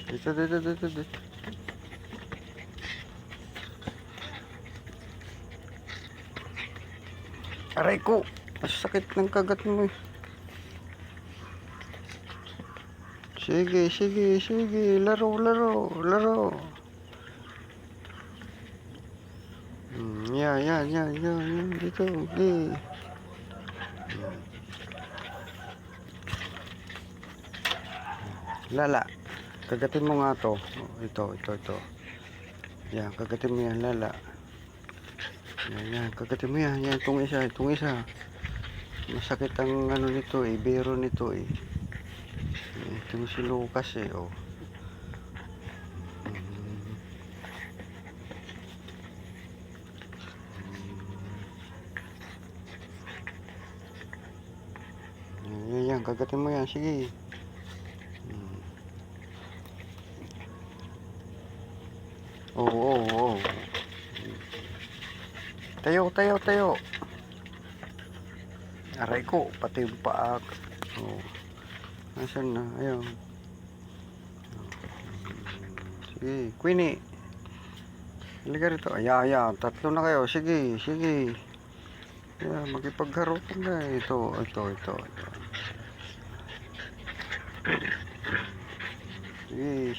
Dito. Aray ko, sakit ng kagat mo eh. Sige, laro. Yan, dito, okay. Lala, kagatin mo nga to. Ito. Yan, kagatin mo yan, lala. Yan, kagatin mo yan, itong isa. Masakit ang ano nito eh, bero nito eh. Ito si Lucas eh, oh. Yan, kagatin mo yan, sige. Oo. Tayo. Aray ko, pati yung paa. Oh. Nasaan na? Ayun. Sige, Queenie. Halika rito. Ayan. Tatlo na kayo. Sige. Ayan, magipagharutan na. Ito.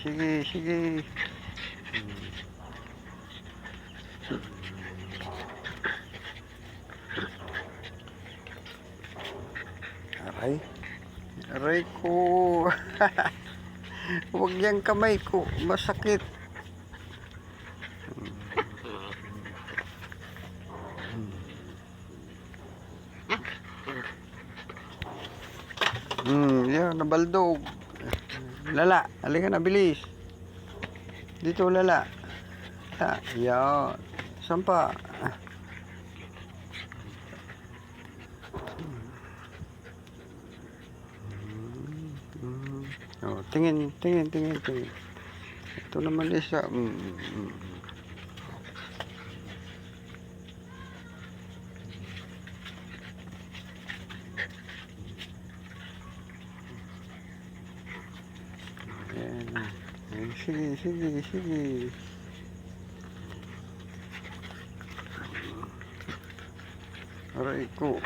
Sige. Aray ko. Huwag yung kamay ko. Masakit. Yan, nabaldog. Lala, halika na, bilis. Dito, lala. Yan. Saan pa? Oh, tingin. Ito naman isa. Ayan. Sige. Aray ko.